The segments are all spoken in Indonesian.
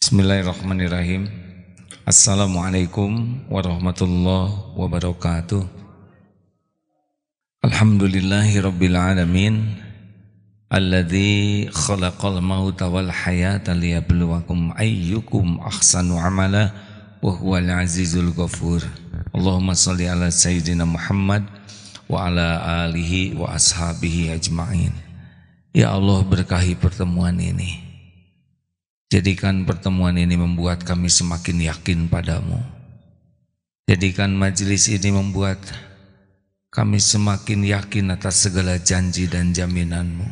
Bismillahirrahmanirrahim. Assalamualaikum warahmatullahi wabarakatuh. Alhamdulillahi rabbil alamin, alladzi khalaqal mauta wal hayata liyabluwakum ayyukum ahsanu amala wa huwal azizul ghafur. Allahumma shalli ala sayyidina Muhammad wa ala alihi wa ashabihi ajma'in. Ya Allah, berkahi pertemuan ini. Jadikan pertemuan ini membuat kami semakin yakin padamu. Jadikan majelis ini membuat kami semakin yakin atas segala janji dan jaminanmu.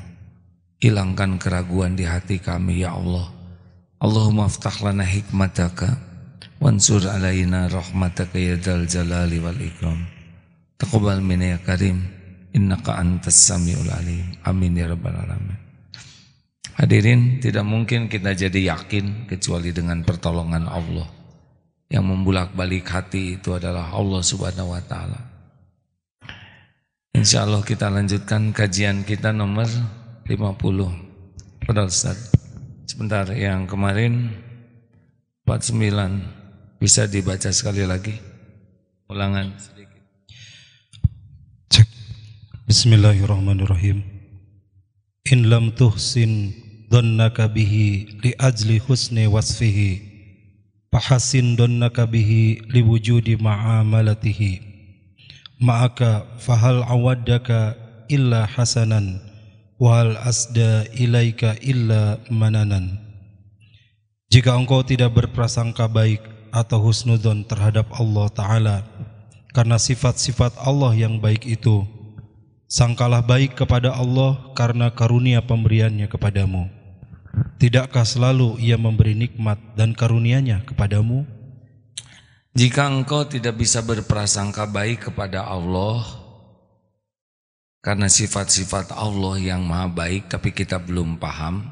Hilangkan keraguan di hati kami, ya Allah. Allahumma aftah lana hikmataka wansur alaina rahmataka ya dzal jalali wal ikram. Taqabbal minna ya karim, innaka antas samiul alim. Amin ya rabbal alamin. Hadirin, tidak mungkin kita jadi yakin kecuali dengan pertolongan Allah. Yang membulak-balik hati itu adalah Allah Subhanahu wa taala. Insyaallah kita lanjutkan kajian kita nomor 50. Padahal Ustaz, sebentar, yang kemarin 49 bisa dibaca sekali lagi. Ulangan sedikit. Cek. Bismillahirrahmanirrahim. In lam tuhsin dhannaka bihi li ajli husni wasfihi fahasin dhannaka bihi li wujudi ma'amalatihi ma'aka fahal awaddaka illa hasanan wa hal asda ilaika illa mananan. Jika engkau tidak berprasangka baik atau husnudzon terhadap Allah Ta'ala karena sifat-sifat Allah yang baik itu, sangkalah baik kepada Allah karena karunia pemberiannya kepadamu. Tidakkah selalu ia memberi nikmat dan karunia-Nya kepadamu? Jika engkau tidak bisa berprasangka baik kepada Allah karena sifat-sifat Allah yang maha baik tapi kita belum paham,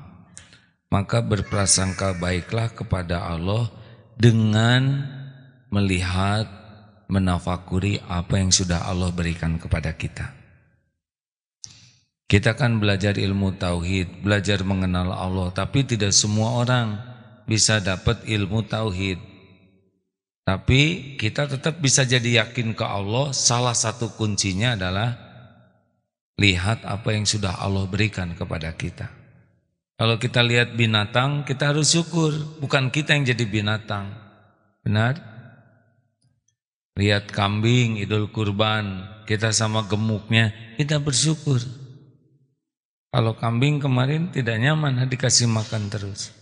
maka berprasangka baiklah kepada Allah dengan melihat, menafakuri apa yang sudah Allah berikan kepada kita. Kita kan belajar ilmu tauhid, belajar mengenal Allah, tapi tidak semua orang bisa dapat ilmu tauhid. Tapi kita tetap bisa jadi yakin ke Allah. Salah satu kuncinya adalah lihat apa yang sudah Allah berikan kepada kita. Kalau kita lihat binatang, kita harus syukur, bukan kita yang jadi binatang. Benar? Lihat kambing, idul kurban, kita sama gemuknya, kita bersyukur. Kalau kambing kemarin tidak nyaman, dikasih makan terus.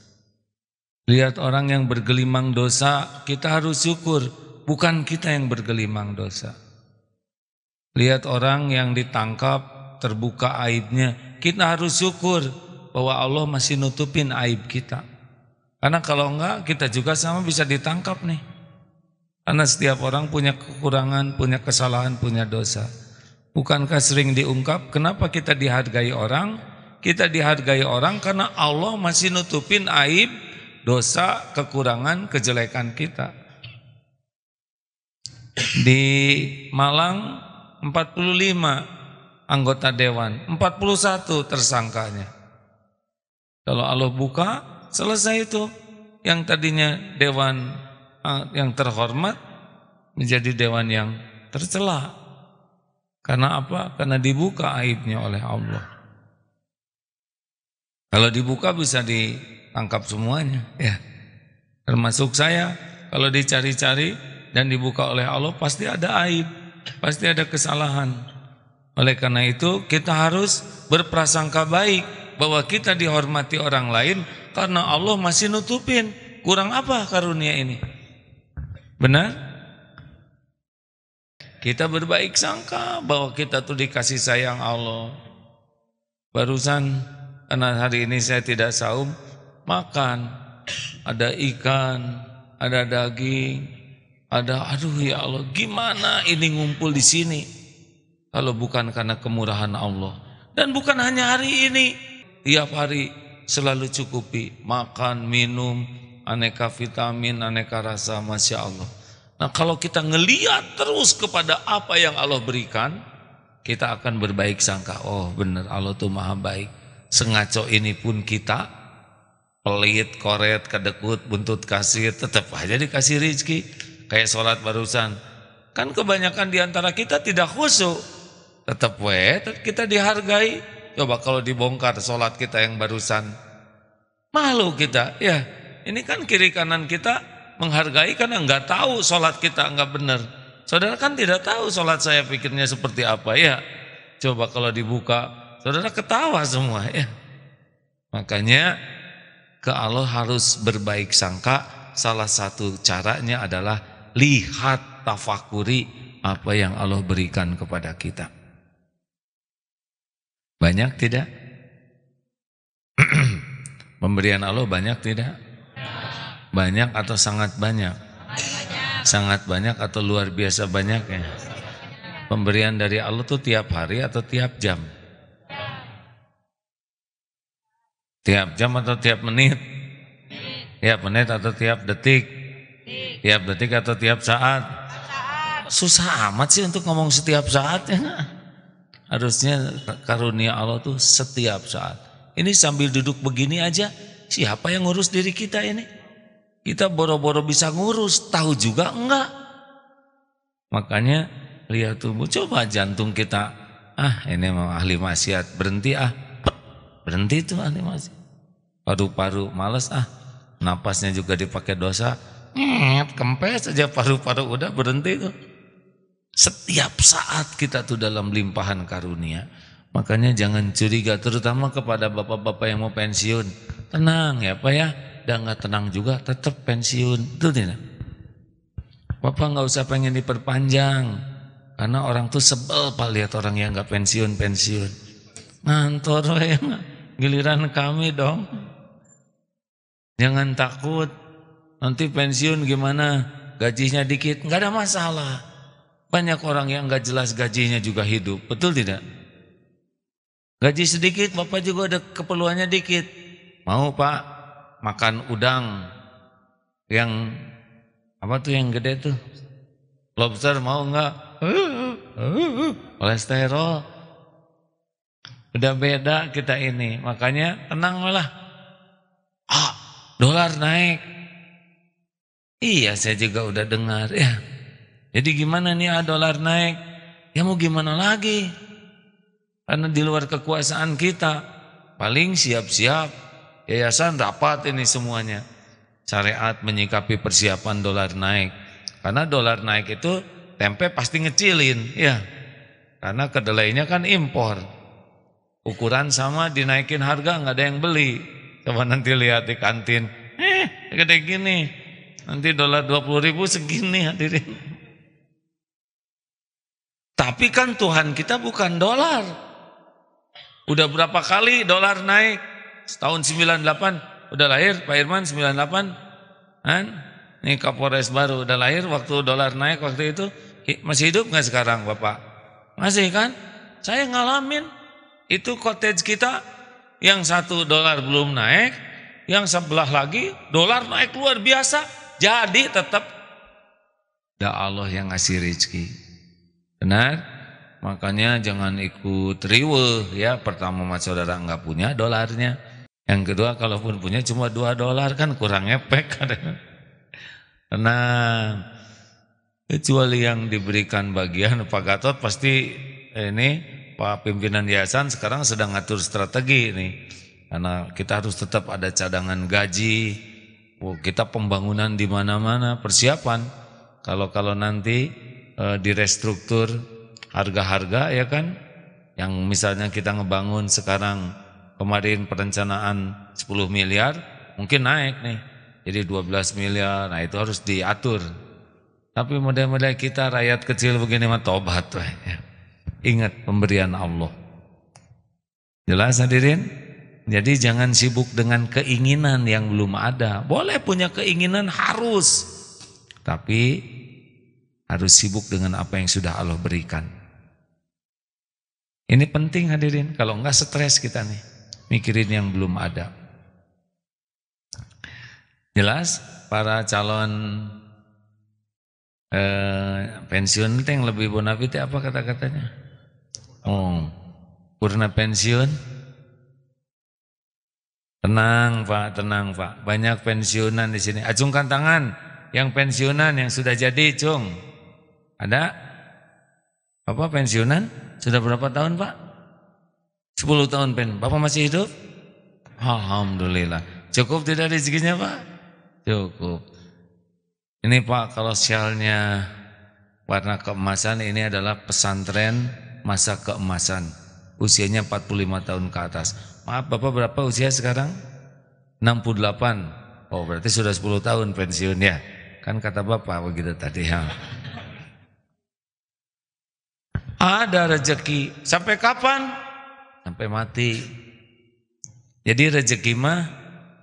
Lihat orang yang bergelimang dosa, kita harus syukur, bukan kita yang bergelimang dosa. Lihat orang yang ditangkap, terbuka aibnya, kita harus syukur bahwa Allah masih nutupin aib kita. Karena kalau enggak, kita juga sama bisa ditangkap nih. Karena setiap orang punya kekurangan, punya kesalahan, punya dosa. Bukankah sering diungkap kenapa kita dihargai orang? Kita dihargai orang karena Allah masih nutupin aib, dosa, kekurangan, kejelekan kita. Di Malang 45 anggota dewan, 41 tersangkanya. Kalau Allah buka, selesai itu. Yang tadinya dewan yang terhormat menjadi dewan yang tercela. Karena apa? Karena dibuka aibnya oleh Allah. Kalau dibuka bisa ditangkap semuanya, ya. Termasuk saya, kalau dicari-cari dan dibuka oleh Allah pasti ada aib, pasti ada kesalahan. Oleh karena itu kita harus berprasangka baik bahwa kita dihormati orang lain karena Allah masih nutupin. Kurang apa karunia ini? Benar? Kita berbaik sangka bahwa kita tuh dikasih sayang Allah. Barusan karena hari ini saya tidak saum, makan. Ada ikan, ada daging, ada aduh ya Allah, gimana ini ngumpul di sini? Kalau bukan karena kemurahan Allah. Dan bukan hanya hari ini, tiap hari selalu cukupi makan, minum, aneka vitamin, aneka rasa, Masya Allah. Nah, kalau kita ngeliat terus kepada apa yang Allah berikan, kita akan berbaik sangka. Oh benar, Allah tuh maha baik. Sengaco ini pun kita pelit, koret, kedekut, buntut kasir, tetap aja dikasih rezeki. Kayak sholat barusan, kan kebanyakan diantara kita tidak khusyuk, tetap kita dihargai. Coba kalau dibongkar sholat kita yang barusan, malu kita. Ya, ini kan kiri kanan kita menghargai karena nggak tahu sholat kita nggak benar. Saudara kan tidak tahu sholat saya pikirnya seperti apa ya. Coba kalau dibuka, saudara ketawa semua ya. Makanya ke Allah harus berbaik sangka. Salah satu caranya adalah lihat, tafakuri apa yang Allah berikan kepada kita. Banyak tidak? Pemberian Allah banyak tidak? Banyak atau sangat banyak? Sangat banyak atau luar biasa banyaknya? Pemberian dari Allah tuh tiap hari atau tiap jam? Tiap jam atau tiap menit? Tiap menit atau tiap detik? Tiap detik atau tiap saat? Susah amat sih untuk ngomong setiap saat ya. Harusnya karunia Allah tuh setiap saat. Ini sambil duduk begini aja, siapa yang ngurus diri kita ini? Kita boro-boro bisa ngurus, tahu juga enggak? Makanya lihat tubuh, coba jantung kita. Ini memang ahli maksiat, berhenti berhenti tuh ahli maksiat. Paru-paru males napasnya juga dipakai dosa, kempes aja paru-paru udah berhenti tuh. Setiap saat kita tuh dalam limpahan karunia. Makanya jangan curiga, terutama kepada bapak-bapak yang mau pensiun. Tenang ya Pak ya, dan nggak tenang juga tetap pensiun, tuh tidak. Bapak nggak usah pengen diperpanjang, karena orang tuh sebel Pak lihat orang yang nggak pensiun. Ngantor ya, giliran kami dong. Jangan takut, nanti pensiun gimana, gajinya dikit, nggak ada masalah. Banyak orang yang nggak jelas gajinya juga hidup, betul tidak? Gaji sedikit, Bapak juga ada keperluannya dikit. Mau Pak makan udang yang apa tuh yang gede tuh? Lobster mau nggak? Kolesterol. Udah beda kita ini, makanya tenang lah. Dolar naik. Iya, saya juga udah dengar ya. Jadi gimana nih dolar naik? Ya mau gimana lagi? Karena di luar kekuasaan kita. Paling siap-siap yayasan rapat ini semuanya. Syariat menyikapi persiapan dolar naik. Karena dolar naik itu tempe pasti ngecilin ya. Karena kedelainya kan impor. Ukuran sama dinaikin harga nggak ada yang beli. Coba nanti lihat di kantin, gede gini, nanti dolar 20.000 segini hadirin. Tapi kan Tuhan kita bukan dolar. Udah berapa kali dolar naik? Tahun 98 udah lahir Pak Irman 98 kan? Nih Kapolres baru udah lahir waktu dolar naik waktu itu. Masih hidup nggak sekarang Bapak? Masih kan? Saya ngalamin itu cottage kita. Yang $1 belum naik, yang sebelah lagi dolar naik luar biasa. Jadi tetap Allah yang ngasih rezeki. Benar? Makanya jangan ikut riweuh ya. Pertama saudara nggak punya dolarnya. Yang kedua kalaupun punya cuma $2 kan kurang efek. Tenang. Kecuali yang diberikan bagian Pak Gatot pasti ini Pak pimpinan yayasan sekarang sedang ngatur strategi nih. Karena kita harus tetap ada cadangan gaji. Kita pembangunan di mana-mana, persiapan. Kalau nanti direstruktur harga-harga ya kan. Yang misalnya kita ngebangun sekarang kemarin perencanaan 10 miliar, mungkin naik nih. Jadi 12 miliar. Nah, itu harus diatur. Tapi model-model kita rakyat kecil begini mah tobat ya. Ingat pemberian Allah. Jelas hadirin? Jadi jangan sibuk dengan keinginan yang belum ada. Boleh punya keinginan harus. Tapi harus sibuk dengan apa yang sudah Allah berikan. Ini penting hadirin. Kalau enggak stres kita nih. Mikirin yang belum ada. Jelas? Para calon pensiun itu yang lebih bonafide apa kata-katanya? Purna pensiun Tenang Pak. Banyak pensiunan di sini. Acungkan tangan yang pensiunan yang sudah jadi, Cung. Ada? Bapak pensiunan? Sudah berapa tahun, Pak? 10 tahun Bapak masih hidup? Alhamdulillah. Cukup tidak rezekinya, Pak? Cukup. Ini Pak, kalau sialnya warna keemasan, ini adalah pesantren masa keemasan. Usianya 45 tahun ke atas. Maaf, Bapak berapa usia sekarang? 68. Oh, berarti sudah 10 tahun pensiun ya. Kan kata Bapak begitu tadi ya. Ada rezeki. Sampai kapan? Sampai mati. Jadi rezeki mah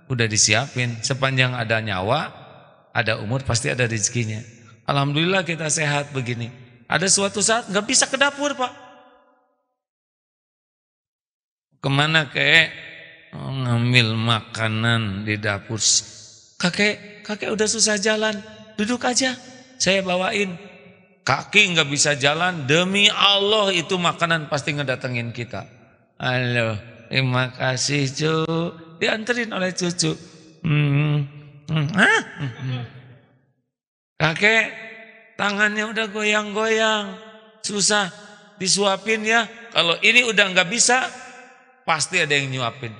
udah disiapin. Sepanjang ada nyawa, ada umur, pasti ada rezekinya. Alhamdulillah kita sehat begini. Ada suatu saat nggak bisa ke dapur, Pak. Kemana kek? Ngambil makanan di dapur. Kakek udah susah jalan. Duduk aja, saya bawain. Kaki nggak bisa jalan, demi Allah itu makanan pasti ngedatengin kita. Halo, terima kasih cu. Dianterin oleh cucu. Kakek tangannya udah goyang-goyang, susah disuapin ya. Kalau ini udah nggak bisa, pasti ada yang nyuapin.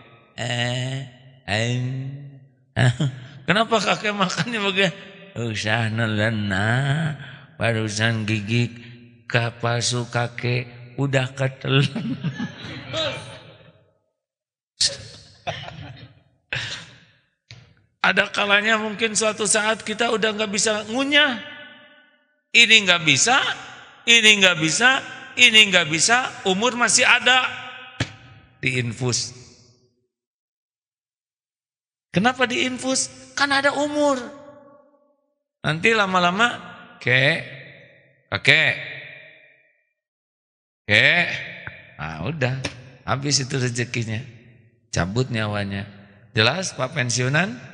Kenapa kakek makannya begini? Usah nelena, barusan gigit kapasu kakek udah ketelan. Ada kalanya mungkin suatu saat kita udah nggak bisa ngunyah. Ini nggak bisa, ini nggak bisa, ini nggak bisa. Umur masih ada, diinfus. Kenapa diinfus? Kan ada umur. Nanti lama-lama, kakek, nah udah, habis itu rezekinya, cabut nyawanya. Jelas Pak pensiunan?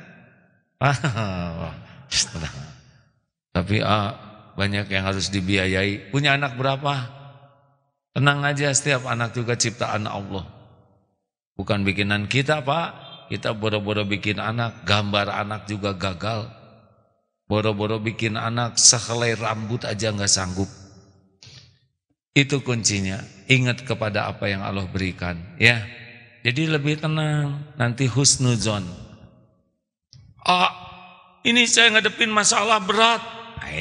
Tapi banyak yang harus dibiayai. Punya anak berapa? Tenang aja, setiap anak juga ciptaan Allah. Bukan bikinan kita, Pak. Kita boro-boro bikin anak, gambar anak juga gagal. Boro-boro bikin anak, sehelai rambut aja nggak sanggup. Itu kuncinya. Ingat kepada apa yang Allah berikan, ya. Jadi lebih tenang. Nanti husnuzon. Ini saya ngadepin masalah berat.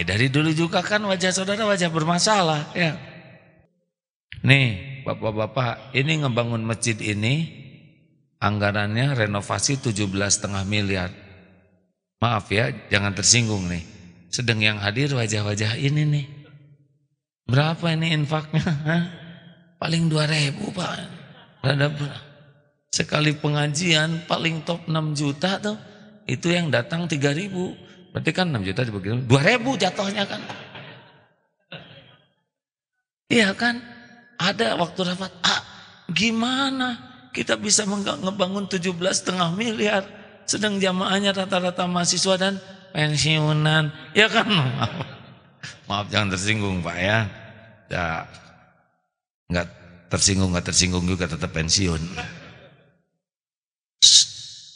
Dari dulu juga kan wajah saudara wajah bermasalah, ya. Nih, bapak-bapak, ini ngebangun masjid ini anggarannya renovasi 17,5 miliar. Maaf ya, jangan tersinggung nih. Sedang yang hadir wajah-wajah ini nih. Berapa ini infaknya? Paling 2.000, Pak. Sekali pengajian paling top 6 juta tuh. Itu yang datang 3.000. Berarti kan 6 juta dibagi 2.000 jatuhnya kan. Iya kan? Ada waktu rapat, gimana kita bisa ngebangun 17,5 miliar sedang jamaahnya rata-rata mahasiswa dan pensiunan. Ya kan? Maaf jangan tersinggung Pak ya. Ya enggak tersinggung juga tetap pensiun.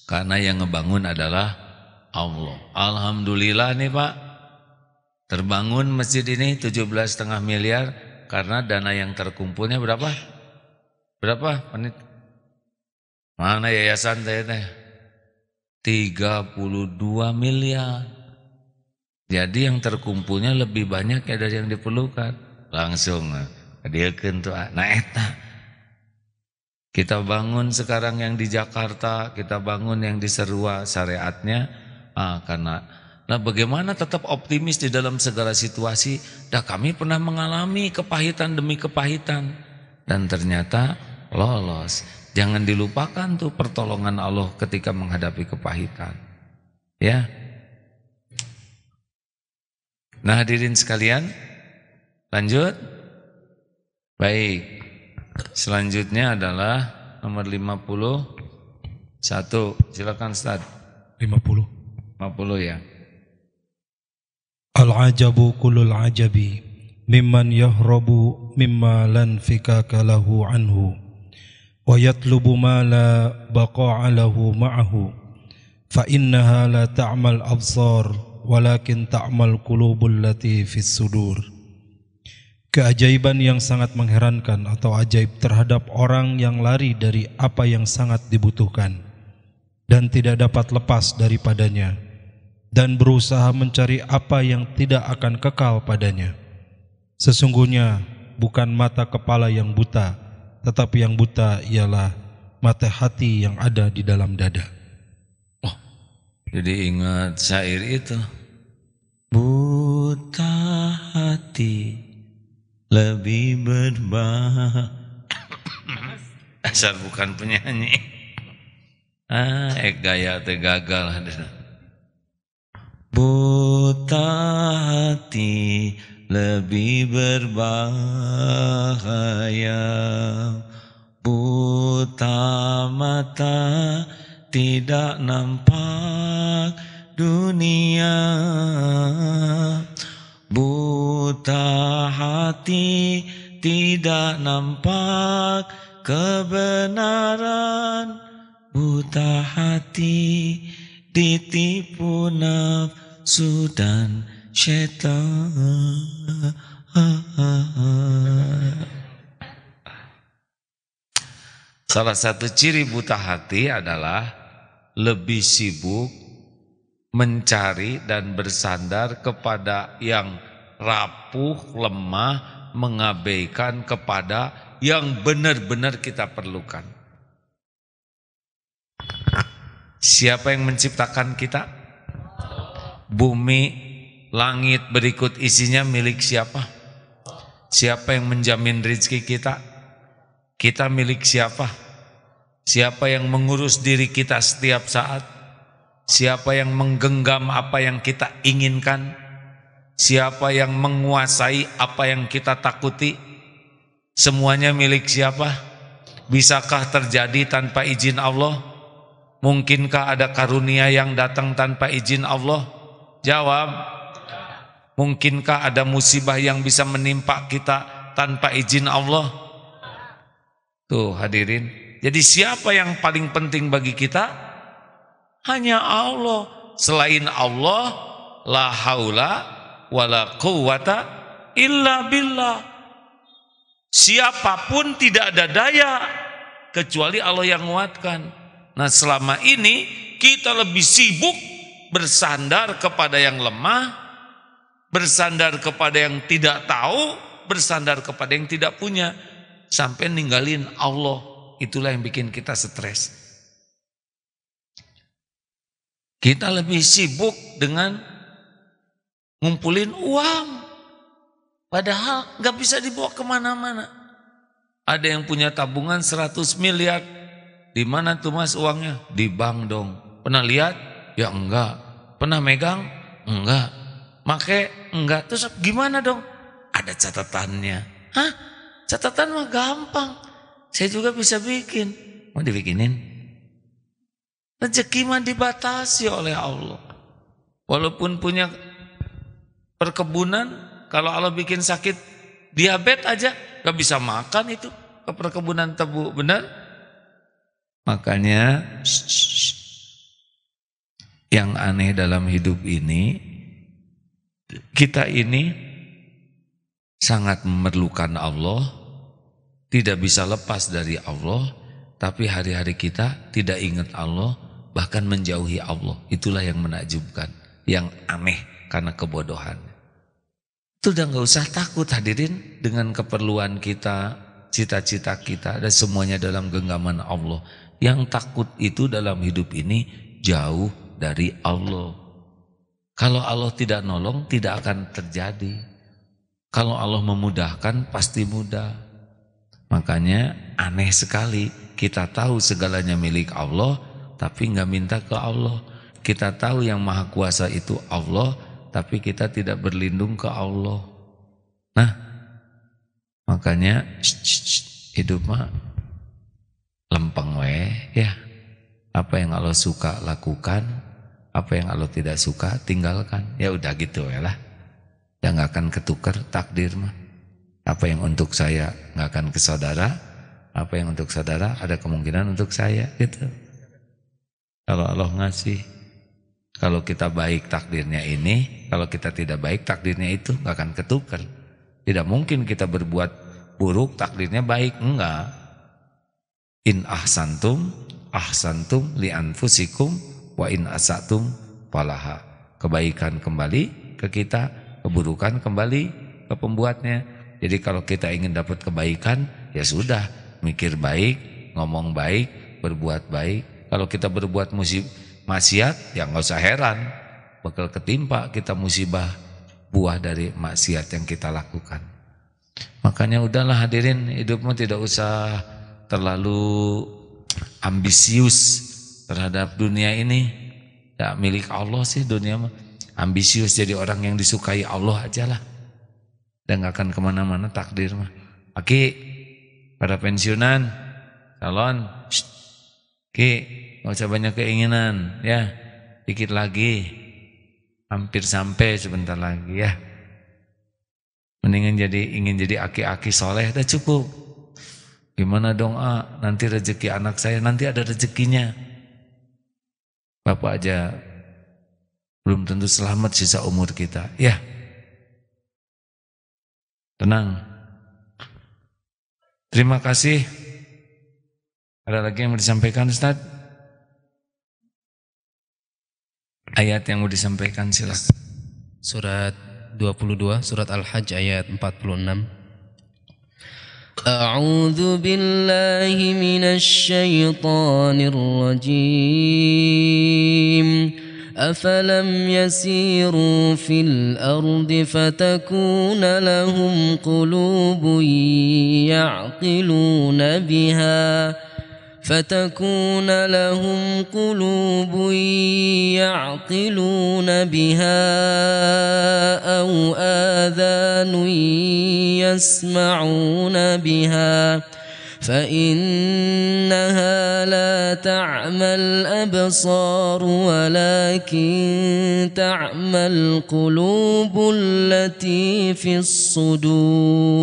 Karena yang ngebangun adalah Allah. Alhamdulillah nih Pak, terbangun masjid ini 17,5 miliar karena dana yang terkumpulnya berapa? Berapa menit? Mana yayasan saya teh? 32 miliar. Jadi yang terkumpulnya lebih banyak ya dari yang diperlukan. Langsung dieukeun tuh. Nah eta kita bangun sekarang yang di Jakarta, kita bangun yang di Serua syariatnya, karena bagaimana tetap optimis di dalam segala situasi. Kami pernah mengalami kepahitan demi kepahitan dan ternyata lolos. Jangan dilupakan tuh pertolongan Allah ketika menghadapi kepahitan. Ya. Nah hadirin sekalian, lanjut. Baik. Selanjutnya adalah nomor 51. Silakan Ustaz. 50 ya. Al-ajabu kullul ajabi mimman yahrabu mimma lan fikaka lahu anhu wa yatlubu ma la baqa'a lahu ma'ahu fa innaha la ta'mal absar walakin ta'mal qulubul lati fis sudur. Keajaiban yang sangat mengherankan atau ajaib terhadap orang yang lari dari apa yang sangat dibutuhkan dan tidak dapat lepas daripadanya dan berusaha mencari apa yang tidak akan kekal padanya. Sesungguhnya bukan mata kepala yang buta, tetapi yang buta ialah mata hati yang ada di dalam dada. Oh, jadi ingat syair itu. Buta hati lebih berbahaya. Asal bukan penyanyi. Gaya teh gagal. Buta hati lebih berbahaya. Buta mata tidak nampak dunia. Buta hati tidak nampak kebenaran. Buta hati ditipu nafsu dan syaitan. Salah satu ciri buta hati adalah lebih sibuk mencari dan bersandar kepada yang rapuh, lemah, mengabaikan kepada yang benar-benar kita perlukan. Siapa yang menciptakan kita? Bumi, langit berikut isinya milik siapa? Siapa yang menjamin rezeki kita? Kita milik siapa? Siapa yang mengurus diri kita setiap saat? Siapa yang menggenggam apa yang kita inginkan? Siapa yang menguasai apa yang kita takuti? Semuanya milik siapa? Bisakah terjadi tanpa izin Allah? Mungkinkah ada karunia yang datang tanpa izin Allah? Jawab. Mungkinkah ada musibah yang bisa menimpa kita tanpa izin Allah? Tuh hadirin. Jadi siapa yang paling penting bagi kita? Hanya Allah. Selain Allah, la haula wala quwata illa billah. Siapapun tidak ada daya kecuali Allah yang menguatkan. Nah, selama ini kita lebih sibuk bersandar kepada yang lemah, bersandar kepada yang tidak tahu, bersandar kepada yang tidak punya, sampai ninggalin Allah. Itulah yang bikin kita stres. Kita lebih sibuk dengan ngumpulin uang, padahal gak bisa dibawa kemana-mana. Ada yang punya tabungan 100 miliar, di mana tuh mas uangnya? Di bank dong. Pernah lihat? Ya enggak. Pernah megang? Enggak. Make? Enggak. Terus gimana dong? Ada catatannya. Hah? Catatan mah gampang. Saya juga bisa bikin. Mau dibikinin? Rezeki mah dibatasi oleh Allah. Walaupun punya perkebunan, kalau Allah bikin sakit diabetes aja, gak bisa makan itu ke perkebunan tebu, benar? Makanya yang aneh dalam hidup ini, kita ini sangat memerlukan Allah, tidak bisa lepas dari Allah, tapi hari-hari kita tidak ingat Allah, bahkan menjauhi Allah. Itulah yang menakjubkan, yang aneh karena kebodohan. Itu udah gak usah takut hadirin dengan keperluan kita, cita-cita kita, dan semuanya dalam genggaman Allah. Yang takut itu dalam hidup ini jauh dari Allah. Kalau Allah tidak nolong, tidak akan terjadi. Kalau Allah memudahkan, pasti mudah. Makanya aneh sekali, kita tahu segalanya milik Allah, tapi nggak minta ke Allah. Kita tahu yang maha kuasa itu Allah, tapi kita tidak berlindung ke Allah. Nah, makanya hidup mah lempeng ya. Apa yang Allah suka lakukan, apa yang Allah tidak suka tinggalkan. Ya udah gitu ya lah. Dan nggak akan ketukar takdir mah. Apa yang untuk saya nggak akan ke saudara, Apa yang untuk saudara ada kemungkinan untuk saya gitu. Kalau Allah ngasih, kalau kita baik takdirnya ini, kalau kita tidak baik takdirnya itu, nggak akan ketukar. Tidak mungkin kita berbuat buruk takdirnya baik, enggak. In ahsantum li anfusikum wa in asatum falaha. Kebaikan kembali ke kita, keburukan kembali ke pembuatnya. Jadi kalau kita ingin dapat kebaikan, ya sudah, mikir baik, ngomong baik, berbuat baik. Kalau kita berbuat maksiat, ya nggak usah heran bakal ketimpa kita musibah buah dari maksiat yang kita lakukan. Makanya udahlah hadirin, hidupmu tidak usah terlalu ambisius terhadap dunia ini. Ya milik Allah sih dunia mah. Ambisius jadi orang yang disukai Allah aja lah. Dan gak akan kemana-mana takdir mah. Aki, pada pensiunan, calon, Ki, gak usah banyak keinginan, ya, dikit lagi, hampir sampai sebentar lagi ya. Mendingan ingin jadi aki-aki soleh, dah cukup. Gimana dong nanti rezeki anak saya, nanti ada rezekinya. Bapak aja belum tentu selamat sisa umur kita, ya. Tenang. Terima kasih. Ada lagi yang mau disampaikan Ustaz? Ayat yang mau disampaikan silakan. Surat 22, surat Al-Hajj ayat 46. A'udzu billahi minasy syaithanir rajim. أفلم يسيروا في الأرض فتكون لهم قلوب يعقلون بها أو آذان يسمعون بها فإنها لا تعمى الأبصار ولكن تعمى القلوب التي في الصدور.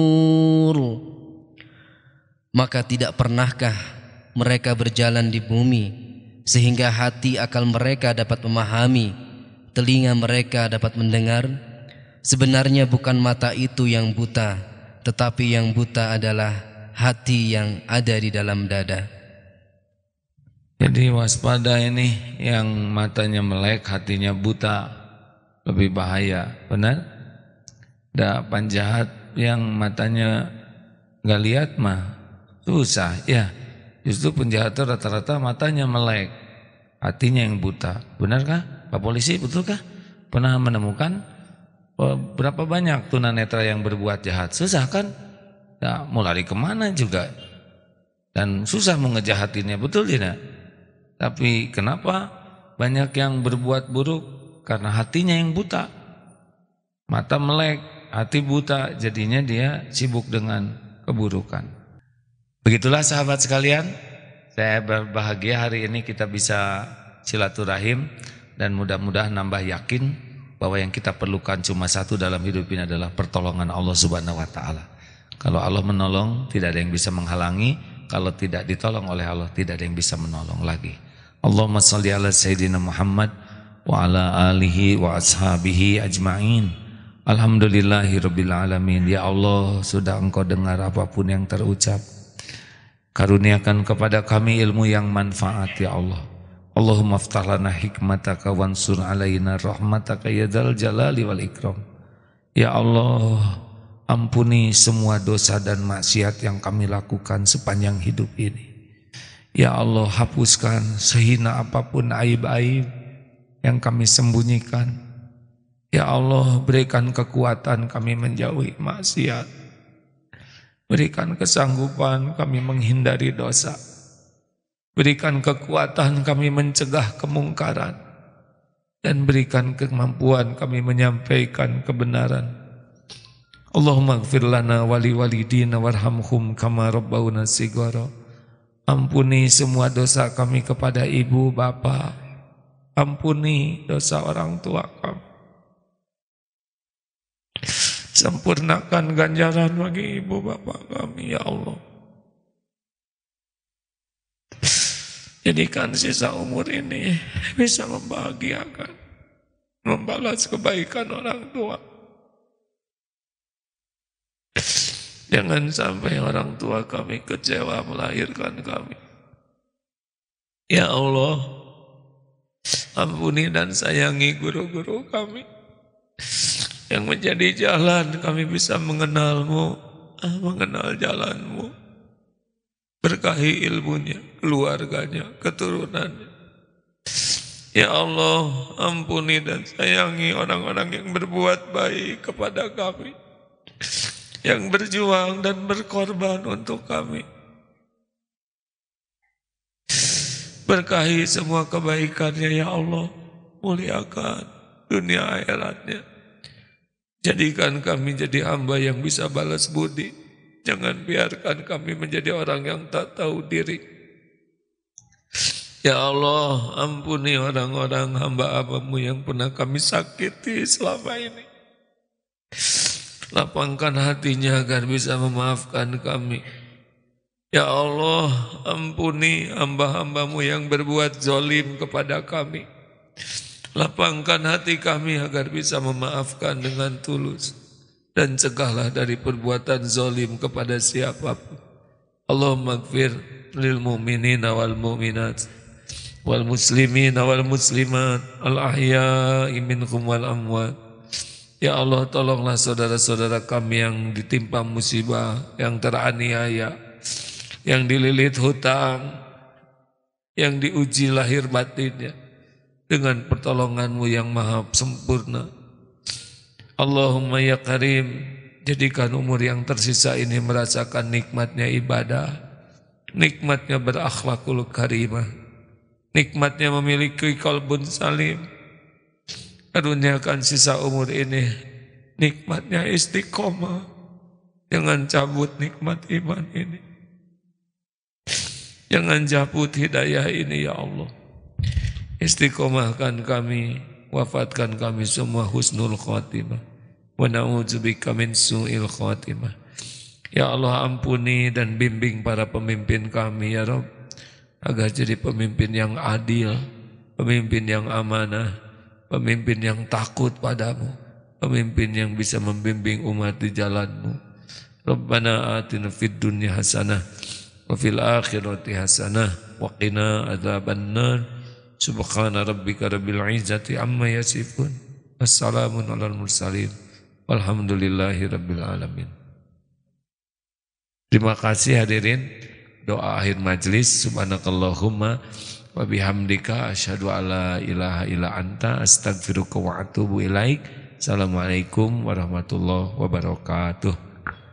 Maka tidak pernahkah mereka berjalan di bumi sehingga hati akal mereka dapat memahami, telinga mereka dapat mendengar? Sebenarnya bukan mata itu yang buta, tetapi yang buta adalah hati yang ada di dalam dada. Jadi waspada ini, yang matanya melek, hatinya buta, lebih bahaya, benar? Ada penjahat yang matanya nggak lihat mah susah, ya. Justru penjahat itu rata-rata matanya melek, hatinya yang buta, benarkah? Pak Polisi, betulkah? Pernah menemukan berapa banyak tunanetra yang berbuat jahat? Susah kan? Ya, mau lari kemana juga, dan susah mau ngejahatinya, betul tidak? Tapi kenapa banyak yang berbuat buruk? Karena hatinya yang buta, mata melek, hati buta, jadinya dia sibuk dengan keburukan. Begitulah sahabat sekalian, saya berbahagia hari ini kita bisa silaturahim, dan mudah-mudahan nambah yakin bahwa yang kita perlukan cuma satu dalam hidup ini adalah pertolongan Allah Subhanahu wa Ta'ala. Kalau Allah menolong, tidak ada yang bisa menghalangi. Kalau tidak ditolong oleh Allah, tidak ada yang bisa menolong lagi. Allahumma salli ala Sayyidina Muhammad wa ala alihi wa ashabihi ajma'in. Alhamdulillahirabbil alamin. Ya Allah, sudah Engkau dengar apapun yang terucap. Karuniakan kepada kami ilmu yang manfaat ya Allah. Allahumma aftah lana hikmataka wansur alaina rahmataka ya dzal jalali wal ikram. Ya Allah, ampuni semua dosa dan maksiat yang kami lakukan sepanjang hidup ini. Ya Allah, hapuskan sehina apapun aib-aib yang kami sembunyikan. Ya Allah, berikan kekuatan kami menjauhi maksiat. Berikan kesanggupan kami menghindari dosa. Berikan kekuatan kami mencegah kemungkaran. Dan berikan kemampuan kami menyampaikan kebenaran. Allahumma ighfir lana wali walidina warhamhum kama rabbawna shighara. Ampuni semua dosa kami kepada ibu bapa. Ampuni dosa orang tua kami. Sempurnakan ganjaran bagi ibu bapa kami ya Allah. Jadikan sisa umur ini bisa membahagiakan, membalas kebaikan orang tua. Jangan sampai orang tua kami kecewa melahirkan kami. Ya Allah, ampuni dan sayangi guru-guru kami yang menjadi jalan kami bisa mengenal-Mu, mengenal jalan-Mu. Berkahi ilmunya, keluarganya, keturunannya. Ya Allah, ampuni dan sayangi orang-orang yang berbuat baik kepada kami, yang berjuang dan berkorban untuk kami. Berkahi semua kebaikannya ya Allah, muliakan dunia akhiratnya. Jadikan kami jadi hamba yang bisa balas budi. Jangan biarkan kami menjadi orang yang tak tahu diri. Ya Allah, ampuni orang-orang hamba-Hamba-Mu yang pernah kami sakiti selama ini. Lapangkan hatinya agar bisa memaafkan kami. Ya Allah, ampuni hamba-Hamba-Mu yang berbuat zalim kepada kami. Lapangkan hati kami agar bisa memaafkan dengan tulus. Dan cegahlah dari perbuatan zalim kepada siapapun. Allahumma gfir lil mu'minina wal mu'minat wal muslimina wal muslimat al ahya'i minhum wal amwat. Ya Allah, tolonglah saudara-saudara kami yang ditimpa musibah, yang teraniaya, yang dililit hutang, yang diuji lahir batinnya dengan pertolongan-Mu yang maha sempurna. Allahumma ya Karim, jadikan umur yang tersisa ini merasakan nikmatnya ibadah, nikmatnya berakhlakul karimah, nikmatnya memiliki qalbun salim. Karuniakan sisa umur ini nikmatnya istiqomah. Jangan cabut nikmat iman ini. Jangan cabut hidayah ini ya Allah. Istiqomahkan kami, wafatkan kami semua husnul khatimah. Wa na'udzubika min su'il khatimah. Ya Allah, ampuni dan bimbing para pemimpin kami ya Rabb, agar jadi pemimpin yang adil, pemimpin yang amanah, pemimpin yang takut padamu, pemimpin yang bisa membimbing umat di jalan-Mu. Rabbana atina fid dunya hasanah wa fil akhirati hasanah wa qina adzabannar. Subhana rabbika rabbil izzati amma yasifun. Wassalamun alal mursalin. Walhamdulillahi rabbil alamin. Terima kasih hadirin. Doa akhir majlis. Subhanakallahumma wa bihamdika asyhadu alla ilaha illa anta astaghfiruka wa atubu ilaik. Assalamualaikum warahmatullahi wabarakatuh.